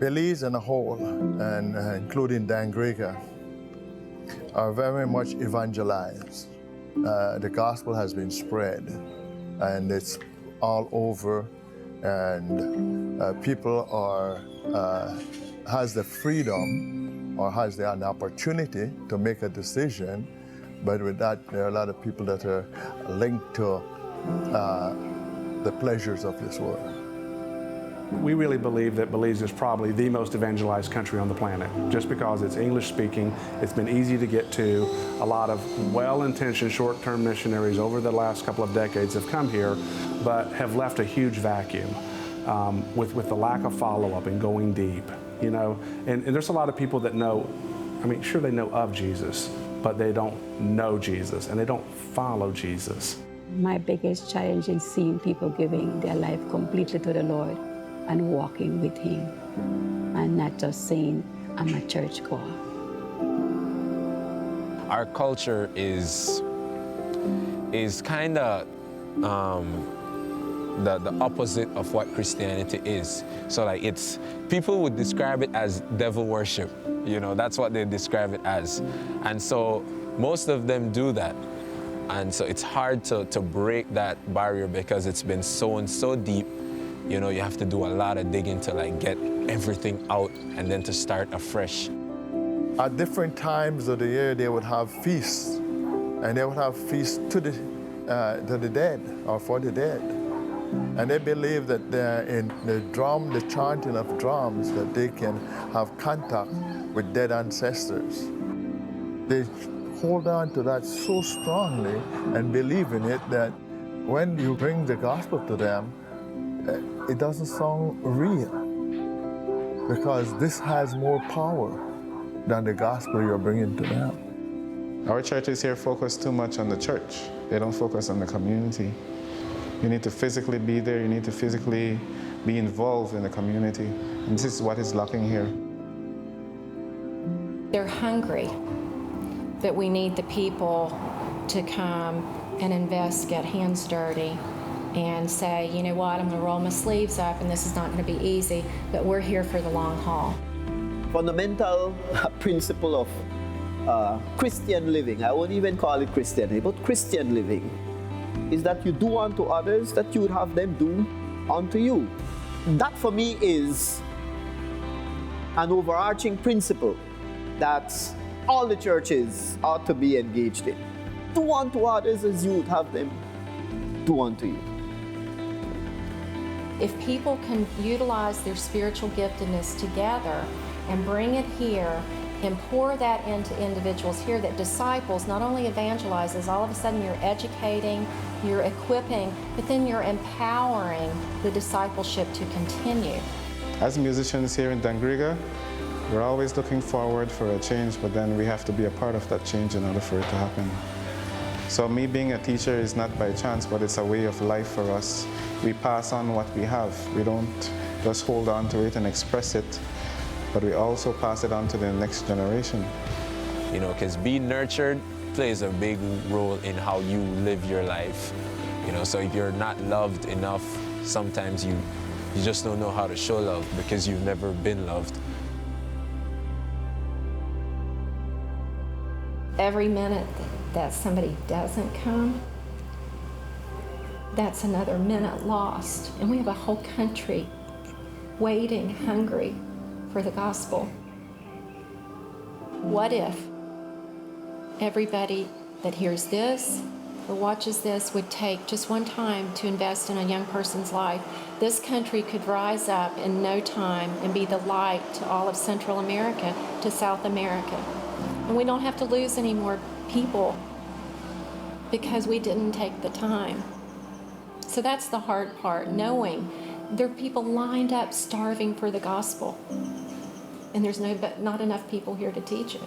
Belize in a whole, and including Dangriga, are very much evangelized. The gospel has been spread, and it's all over, and people has the freedom or has an opportunity to make a decision, but with that, there are a lot of people that are linked to the pleasures of this world. We really believe that Belize is probably the most evangelized country on the planet, just because it's English speaking, it's been easy to get to. A lot of well-intentioned short-term missionaries over the last couple of decades have come here, but have left a huge vacuum with the lack of follow-up and going deep, you know. And there's a lot of people that know, I mean, sure they know of Jesus, but they don't know Jesus and they don't follow Jesus. My biggest challenge is seeing people giving their life completely to the Lord and walking with Him, and not just saying, I'm a churchgoer. Our culture is kind of the opposite of what Christianity is. So like people would describe it as devil worship, you know, that's what they describe it as. And so most of them do that. And so it's hard to break that barrier because it's been sown so deep. You know, you have to do a lot of digging to like get everything out and then to start afresh. At different times of the year, they would have feasts, and they would have feasts to the dead or for the dead. And they believe that in the chanting of drums, that they can have contact with dead ancestors. They hold on to that so strongly and believe in it that when you bring the gospel to them, it doesn't sound real, because this has more power than the gospel you're bringing to them. Our churches here focus too much on the church. They don't focus on the community. You need to physically be there. You need to physically be involved in the community. And this is what is lacking here. They're hungry, but we need the people to come and invest, get hands dirty, and say, you know what, I'm going to roll my sleeves up, and this is not going to be easy, but we're here for the long haul. Fundamental principle of Christian living, I won't even call it Christianity, but Christian living, is that you do unto others that you would have them do unto you. That for me is an overarching principle that all the churches ought to be engaged in. Do unto others as you would have them do unto you. If people can utilize their spiritual giftedness together and bring it here and pour that into individuals here, that disciples not only evangelizes, all of a sudden you're educating, you're equipping, but then you're empowering the discipleship to continue. As musicians here in Dangriga, we're always looking forward for a change, but then we have to be a part of that change in order for it to happen. So me being a teacher is not by chance, but it's a way of life for us. We pass on what we have. We don't just hold on to it and express it, but we also pass it on to the next generation. You know, because being nurtured plays a big role in how you live your life. You know, so if you're not loved enough, sometimes you just don't know how to show love because you've never been loved. Every minute that somebody doesn't come, that's another minute lost. And we have a whole country waiting, hungry for the gospel. What if everybody that hears this or watches this would take just one time to invest in a young person's life? This country could rise up in no time and be the light to all of Central America, to South America. And we don't have to lose any more people because we didn't take the time. So that's the hard part, knowing there are people lined up starving for the gospel, and there's not enough people here to teach it.